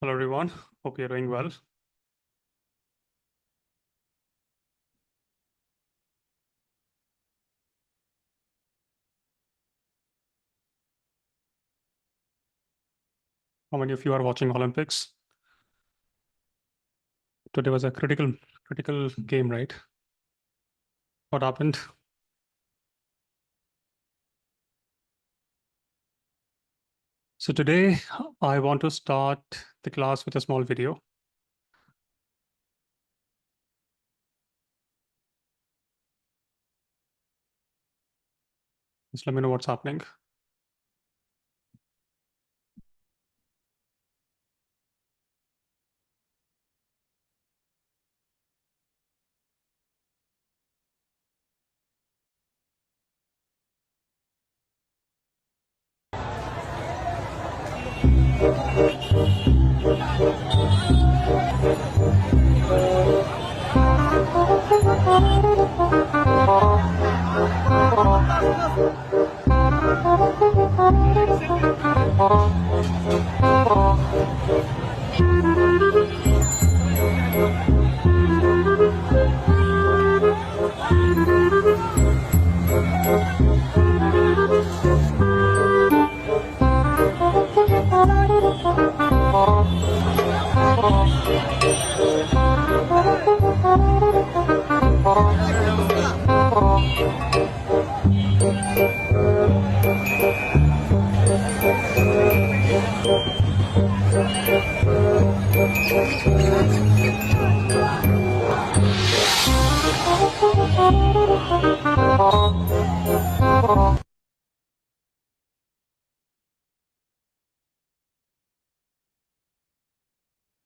Hello, everyone. Hope you're doing well. How many of you are watching Olympics? Today was a critical game, right? What happened? So today I want to start the class with a small video. Just let me know what's happening.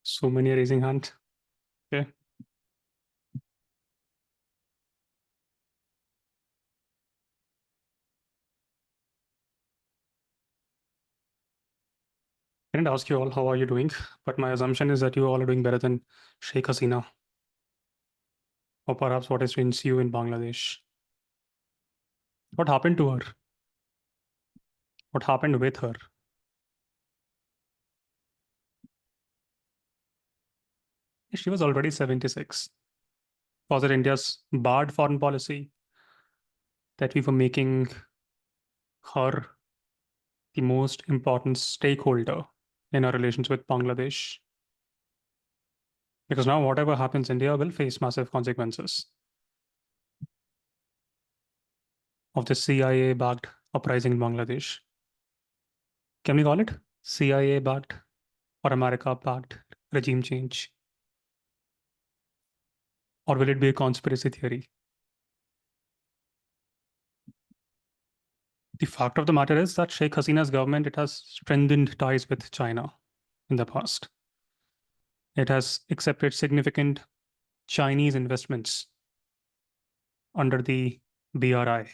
So many raising hand. Okay. I didn't ask you all how are you doing, but my assumption is that you all are doing better than Sheikh Hasina, or perhaps what is in you in Bangladesh. What happened to her? What happened with her? She was already 76. Was it India's bad foreign policy that we were making her the most important stakeholder in our relations with Bangladesh? Because now whatever happens, India will face massive consequences of the CIA-backed uprising in Bangladesh. Can we call it CIA-backed or America-backed regime change? Or will it be a conspiracy theory? The fact of the matter is that Sheikh Hasina's government, it has strengthened ties with China in the past. It has accepted significant Chinese investments under the BRI.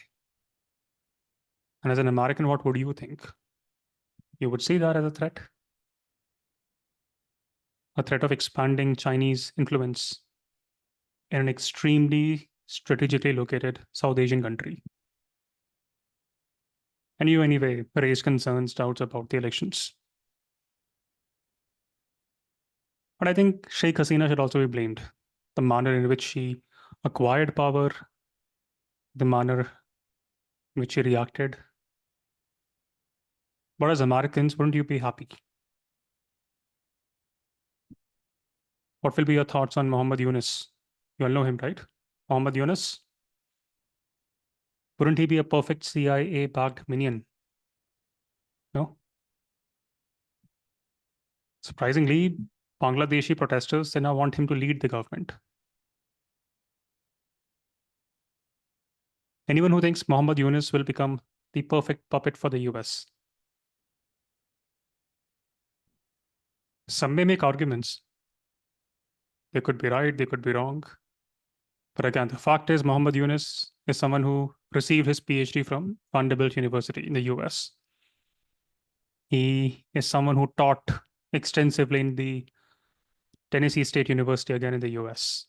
And as an American, what would you think? You would see that as a threat of expanding Chinese influence in an extremely strategically located South Asian country. And you, anyway, raised concerns, doubts about the elections. But I think Sheikh Hasina should also be blamed. The manner in which she acquired power, the manner in which she reacted. But as Americans, wouldn't you be happy? What will be your thoughts on Muhammad Yunus? You all know him, right? Muhammad Yunus? Wouldn't he be a perfect CIA-backed minion? No? Surprisingly, Bangladeshi protesters, they now want him to lead the government. Anyone who thinks Muhammad Yunus will become the perfect puppet for the US? Some may make arguments. They could be right, they could be wrong. But again, the fact is Muhammad Yunus is someone who received his PhD from Vanderbilt University in the US. He is someone who taught extensively in the Tennessee State University, again in the US.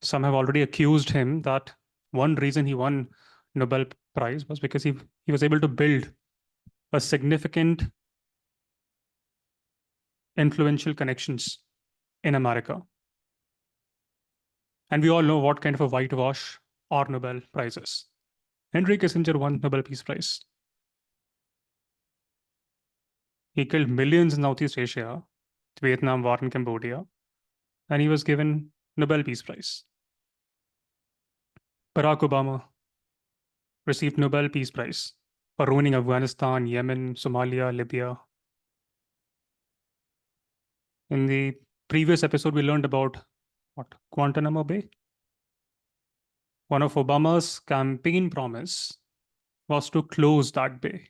Some have already accused him that one reason he won Nobel Prize was because he was able to build a significant influential connections in America. And we all know what kind of a whitewash are Nobel Prizes. Henry Kissinger won Nobel Peace Prize. He killed millions in Southeast Asia, the Vietnam War and Cambodia, and he was given Nobel Peace Prize. Barack Obama received Nobel Peace Prize for ruining Afghanistan, Yemen, Somalia, Libya. In the previous episode, we learned about what? Guantanamo Bay. One of Obama's campaign promise was to close that bay,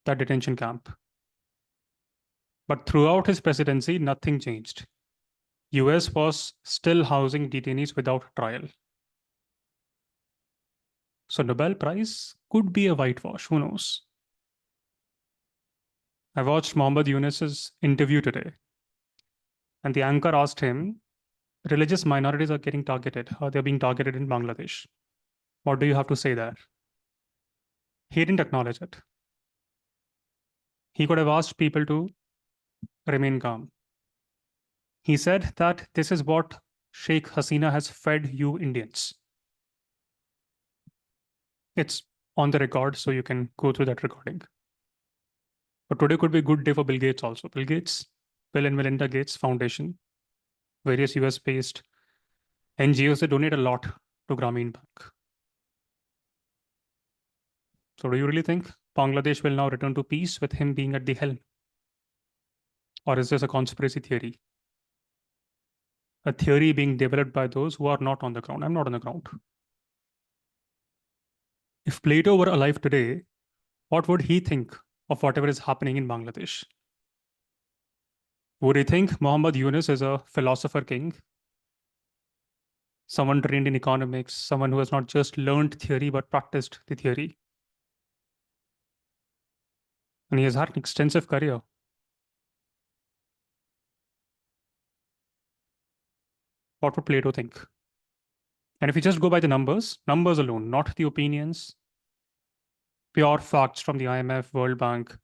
that detention camp. But throughout his presidency, nothing changed. US was still housing detainees without trial. So Nobel Prize could be a whitewash, who knows? I watched Mohammad Yunus's interview today, and the anchor asked him, religious minorities are getting targeted. They're being targeted in Bangladesh. What do you have to say there? He didn't acknowledge it. He could have asked people to remain calm. He said that this is what Sheikh Hasina has fed you Indians. It's on the record, so you can go through that recording. But today could be a good day for Bill Gates also. Bill and Melinda Gates Foundation, various US-based NGOs, they donate a lot to Grameen Bank. So do you really think Bangladesh will now return to peace with him being at the helm? Or is this a conspiracy theory? A theory being developed by those who are not on the ground. I'm not on the ground. If Plato were alive today, what would he think of whatever is happening in Bangladesh? Would he think Muhammad Yunus is a philosopher king? Someone trained in economics, someone who has not just learned theory but practiced the theory? And he has had an extensive career. What would Plato think? And if you just go by the numbers alone, not the opinions, pure facts from the IMF, World Bank,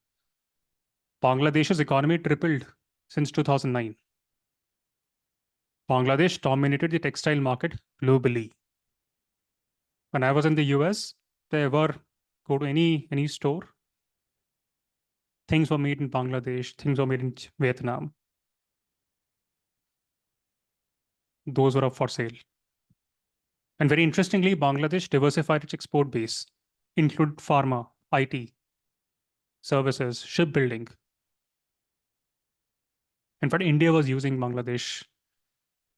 Bangladesh's economy tripled since 2009. Bangladesh dominated the textile market globally. When I was in the US, they ever go to any store, things were made in Bangladesh, things were made in Vietnam. Those were up for sale. And very interestingly, Bangladesh diversified its export base, include pharma, IT, services, shipbuilding. In fact, India was using Bangladesh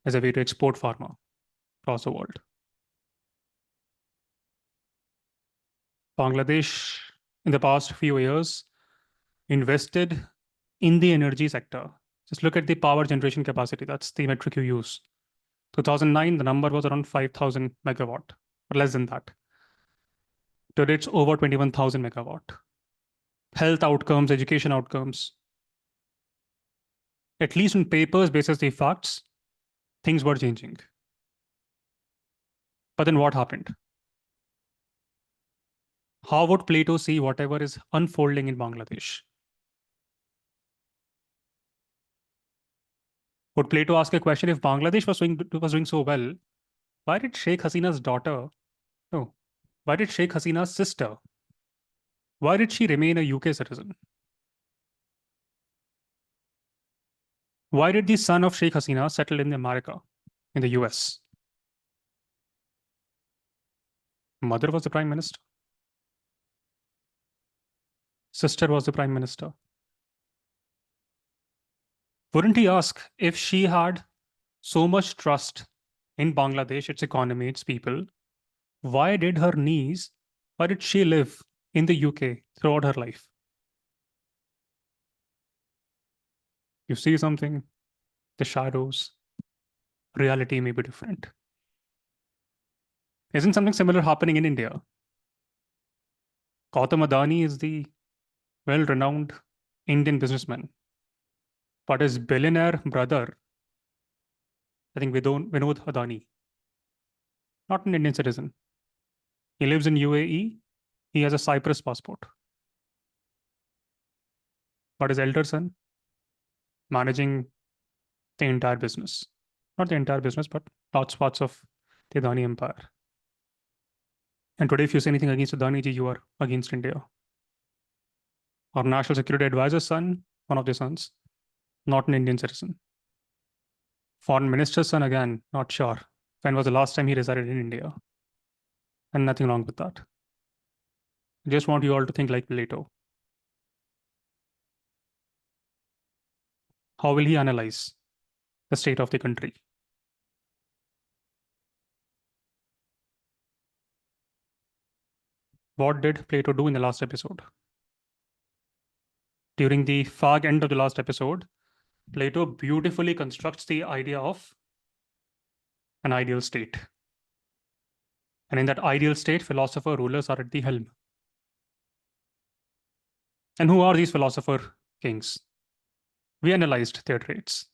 as a way to export pharma across the world. Bangladesh, in the past few years, invested in the energy sector. Just look at the power generation capacity. That's the metric you use. 2009, the number was around 5,000 megawatt, or less than that. Today, it's over 21,000 megawatt. Health outcomes, education outcomes. At least on papers, basis the facts, things were changing. But then what happened? How would Plato see whatever is unfolding in Bangladesh? Would Plato ask a question, if Bangladesh was doing so well, why did Sheikh Hasina's daughter, no, why did Sheikh Hasina's sister, why did she remain a UK citizen? Why did the son of Sheikh Hasina settle in America, in the US? Mother was the prime minister. Sister was the prime minister. Wouldn't he ask, if she had so much trust in Bangladesh, its economy, its people, why did she live in the UK throughout her life? You see something, the shadows, reality may be different. Isn't something similar happening in India? Gautam Adani is the well-renowned Indian businessman, but his billionaire brother, I think Vinod Adani, not an Indian citizen. He lives in UAE. He has a Cyprus passport. but his elder son managing the entire business. Not the entire business, but large parts of the Adani empire. And today, if you say anything against Adani ji, you are against India. Our national security advisor's son, one of the sons, not an Indian citizen. Foreign minister's son, again, not sure. When was the last time he resided in India? And nothing wrong with that. I just want you all to think like Plato. How will he analyze the state of the country? What did Plato do in the last episode? During the far end of the last episode, Plato beautifully constructs the idea of an ideal state. And in that ideal state, philosopher rulers are at the helm. And who are these philosopher kings? We analyzed their traits.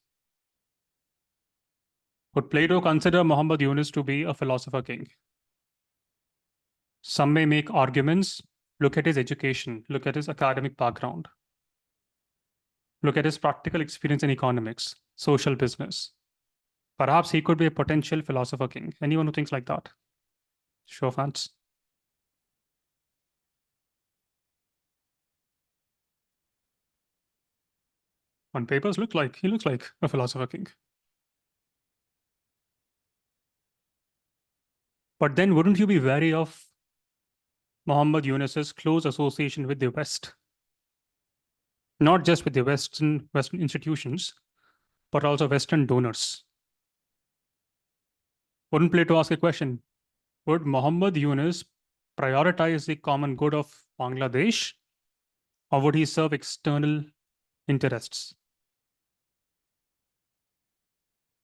Would Plato consider Muhammad Yunus to be a philosopher king? Some may make arguments. Look at his education, look at his academic background, look at his practical experience in economics, social business. Perhaps he could be a potential philosopher king. Anyone who thinks like that? Show of hands. On papers, he looks like a philosopher king. But then wouldn't you be wary of Muhammad Yunus's close association with the West? Not just with the Western institutions, but also Western donors. Wouldn't Plato ask a question? Would Muhammad Yunus prioritize the common good of Bangladesh, or would he serve external interests?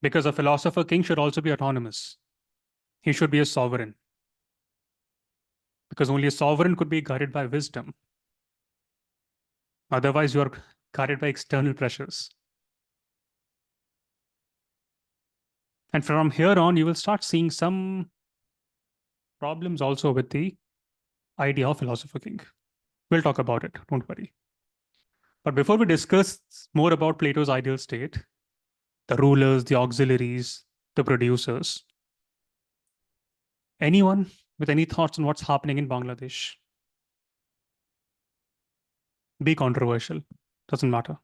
Because a philosopher king should also be autonomous. He should be a sovereign. Because only a sovereign could be guided by wisdom. Otherwise, you are guided by external pressures. And from here on, you will start seeing some problems also with the idea of philosopher king. We'll talk about it, don't worry. But before we discuss more about Plato's ideal state, the rulers, the auxiliaries, the producers, anyone with any thoughts on what's happening in Bangladesh? Be controversial, doesn't matter.